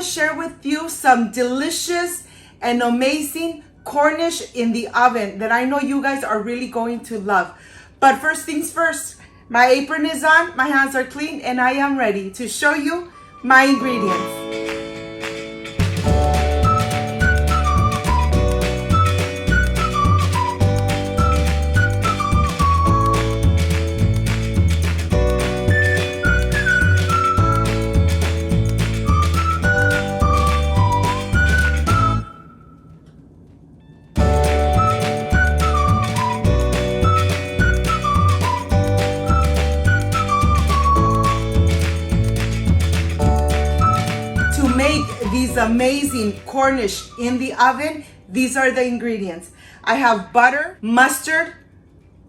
to share with you some delicious and amazing Cornish in the oven that I know you guys are really going to love. But first things first, my apron is on, my hands are clean, and I am ready to show you my ingredients. These amazing Cornish in the oven, these are the ingredients. I have butter, mustard,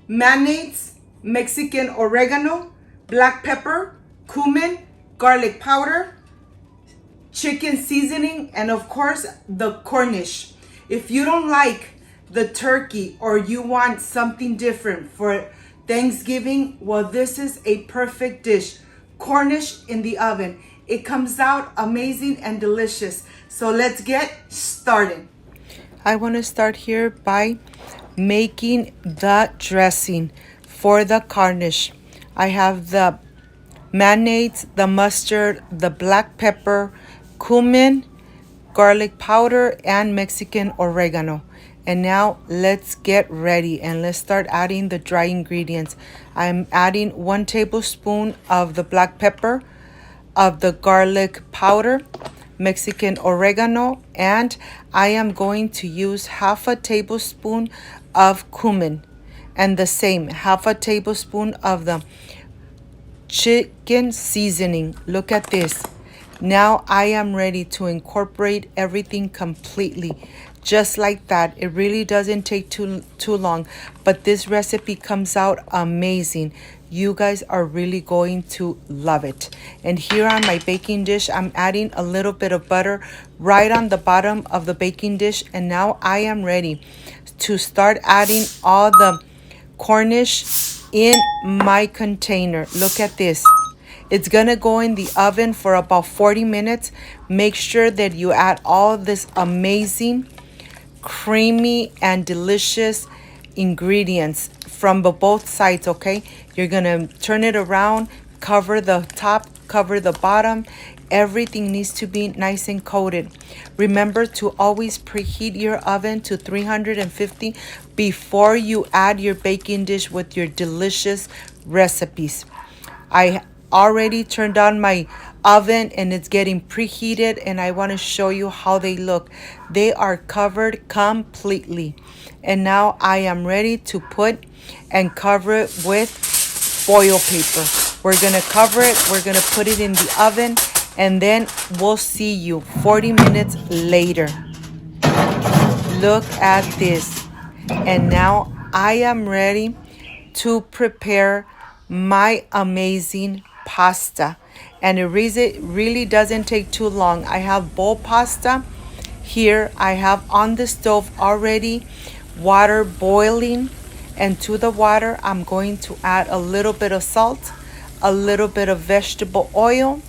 mayonnaise, Mexican oregano, black pepper, cumin, garlic powder, chicken seasoning, and of course the Cornish. If you don't like the turkey or you want something different for Thanksgiving, well, this is a perfect dish. Cornish in the oven. It comes out amazing and delicious. So let's get started. I want to start here by making the dressing for the Cornish. I have the mayonnaise, the mustard, the black pepper, cumin, garlic powder, and Mexican oregano. And now let's get ready and let's start adding the dry ingredients. I'm adding 1 tablespoon of the black pepper, of the garlic powder, Mexican oregano, and I am going to use 1/2 tablespoon of cumin, and the same 1/2 tablespoon of the chicken seasoning. Look at this. Now I am ready to incorporate everything completely. Just like that. It really doesn't take too long, but this recipe comes out amazing. You guys are really going to love it. And here on my baking dish, I'm adding a little bit of butter right on the bottom of the baking dish. And now I am ready to start adding all the Cornish in my container. Look at this. It's gonna go in the oven for about 40 minutes. Make sure that you add all this amazing, creamy, and delicious ingredients from both sides, okay? You're gonna turn it around, cover the top, cover the bottom. Everything needs to be nice and coated. Remember to always preheat your oven to 350 before you add your baking dish with your delicious recipes. I already turned on my oven and it's getting preheated, and I want to show you how they look. They are covered completely. And now I am ready to put and cover it with foil paper. We're gonna cover it, we're gonna put it in the oven, and then we'll see you 40 minutes later. Look at this. And now I am ready to prepare my amazing pasta. And it really doesn't take too long. I have bowl pasta here. I have on the stove already water boiling, and to the water I'm going to add a little bit of salt, a little bit of vegetable oil,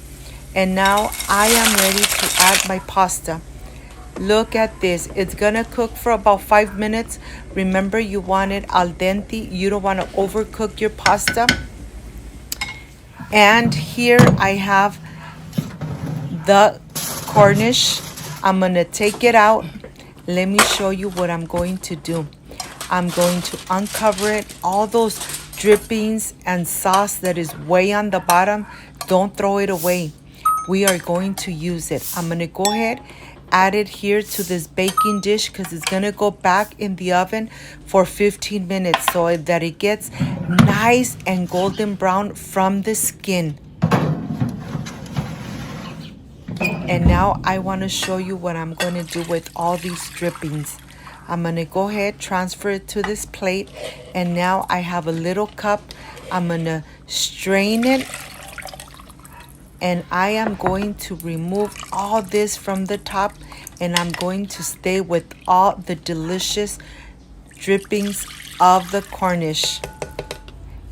and now I am ready to add my pasta. Look at this. It's gonna cook for about 5 minutes. Remember, you want it al dente. You don't want to overcook your pasta. And here I have the Cornish. I'm gonna take it out. Let me show you what I'm going to do. I'm going to uncover it. All those drippings and sauce that is way on the bottom, don't throw it away. We are going to use it. I'm gonna go ahead, add it here to this baking dish because it's gonna go back in the oven for 15 minutes so that it gets nice and golden brown from the skin. And now I want to show you what I'm going to do with all these drippings. I'm going to go ahead, transfer it to this plate, and now I have a little cup. I'm going to strain it, and I am going to remove all this from the top, and I'm going to stay with all the delicious drippings of the Cornish.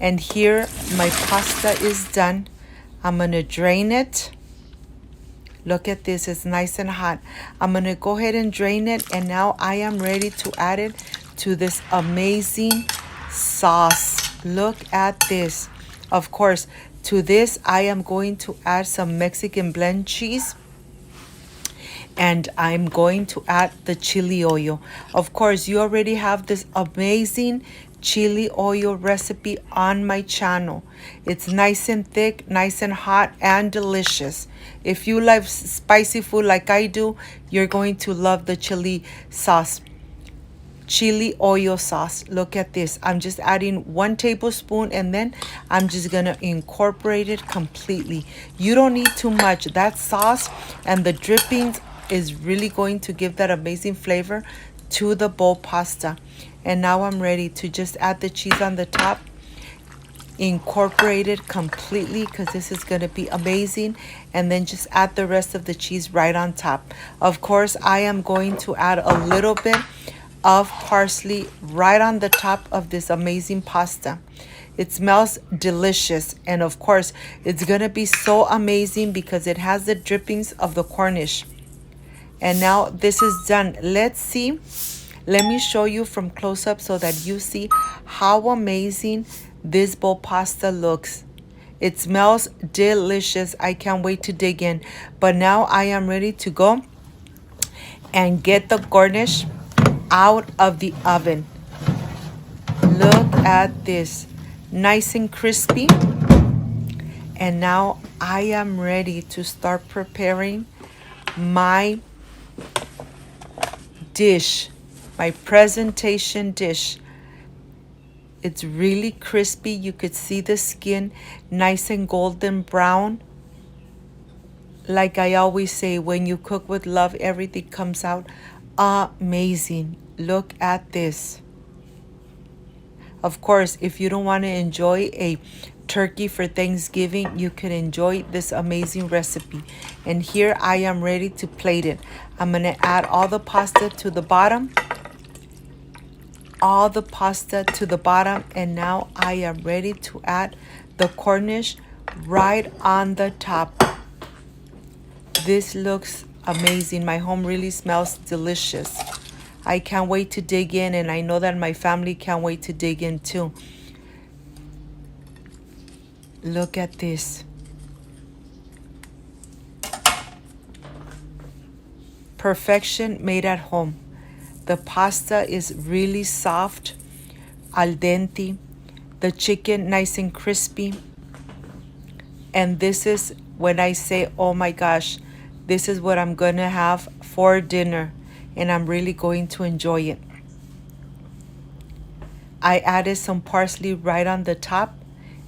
And here my pasta is done. I'm going to drain it. Look at this, it's nice and hot. I'm gonna go ahead and drain it, and now I am ready to add it to this amazing sauce. Look at this. Of course, to this I am going to add some Mexican blend cheese, and I'm going to add the chili oil. Of course, you already have this amazing chili oil recipe on my channel. It's nice and thick, nice and hot, and delicious. If you love spicy food like I do, you're going to love the chili sauce. Chili oil sauce. Look at this. I'm just adding 1 tablespoon, and then I'm just gonna incorporate it completely. You don't need too much. That sauce and the drippings is really going to give that amazing flavor to the bowl pasta. And now I'm ready to just add the cheese on the top, incorporate it completely, because this is going to be amazing, and then just add the rest of the cheese right on top. Of course, I am going to add a little bit of parsley right on the top of this amazing pasta. It smells delicious, and of course it's going to be so amazing because it has the drippings of the Cornish. And now this is done. Let's see. Let me show you from close up so that you see how amazing this bowl pasta looks. It smells delicious. I can't wait to dig in. But now I am ready to go and get the garnish out of the oven. Look at this. Nice and crispy. And now I am ready to start preparing my dish, my presentation dish. It's really crispy. You could see the skin nice and golden brown. Like I always say, when you cook with love, everything comes out amazing. Look at this. Of course, if you don't want to enjoy a turkey for Thanksgiving, you can enjoy this amazing recipe. And here I am ready to plate it. I'm going to add all the pasta to the bottom. All the pasta to the bottom. And now I am ready to add the Cornish right on the top. This looks amazing. My home really smells delicious. I can't wait to dig in, and I know that my family can't wait to dig in too. Look at this. Perfection made at home. The pasta is really soft, al dente. The chicken nice and crispy. And this is when I say, oh my gosh, this is what I'm going to have for dinner. And I'm really going to enjoy it. I added some parsley right on the top.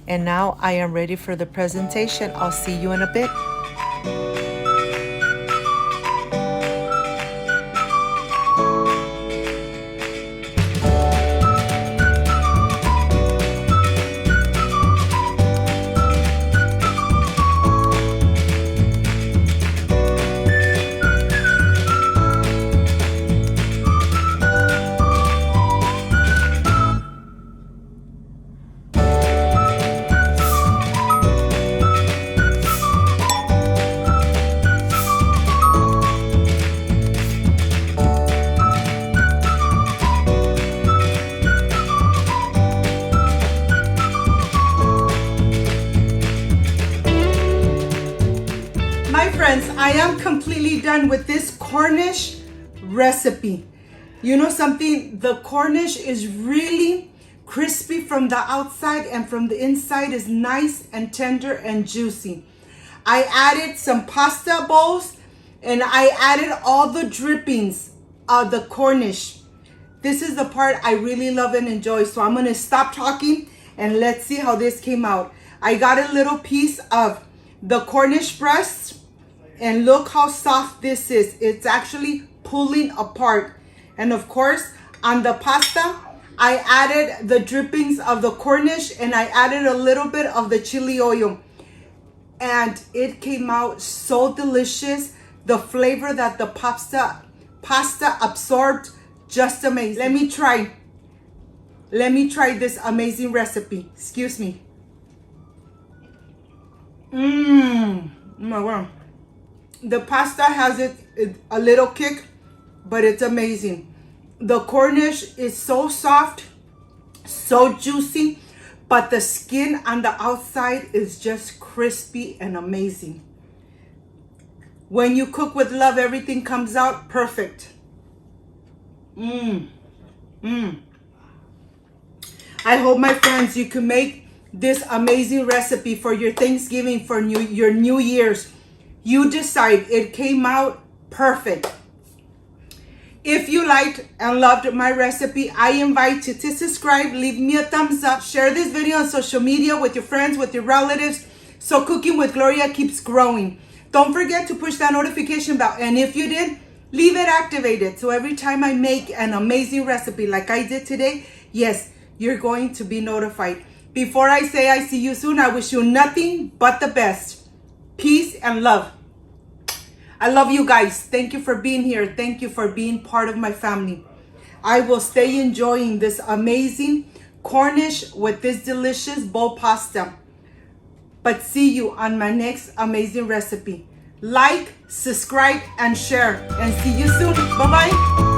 And now I am ready for the presentation. I'll see you in a bit. Friends, I am completely done with this Cornish recipe. You know something? The Cornish is really crispy from the outside, and from the inside is nice and tender and juicy. I added some pasta bowls, and I added all the drippings of the Cornish. This is the part I really love and enjoy. So I'm going to stop talking and let's see how this came out. I got a little piece of the Cornish breast. And look how soft this is. It's actually pulling apart. And of course, on the pasta, I added the drippings of the Cornish, and I added a little bit of the chili oil. And it came out so delicious. The flavor that the pasta absorbed, just amazing. Let me try this amazing recipe. Excuse me. Oh my God. The pasta has a little kick, but it's amazing. The Cornish is so soft, so juicy, but the skin on the outside is just crispy and amazing. When you cook with love, everything comes out perfect. I hope, my friends, you can make this amazing recipe for your Thanksgiving, for your New Year's. You decide. It came out perfect. If you liked and loved my recipe, I invite you to subscribe, leave me a thumbs up, share this video on social media with your friends, with your relatives, so Cooking with Gloria keeps growing. Don't forget to push that notification bell, and if you did, leave it activated, so every time I make an amazing recipe like I did today, yes, you're going to be notified. Before I say I see you soon, I wish you nothing but the best. Peace and love. I love you guys. Thank you for being here. Thank you for being part of my family. I will stay enjoying this amazing Cornish with this delicious bowl pasta. But see you on my next amazing recipe. Like, subscribe, and share. And see you soon. Bye-bye.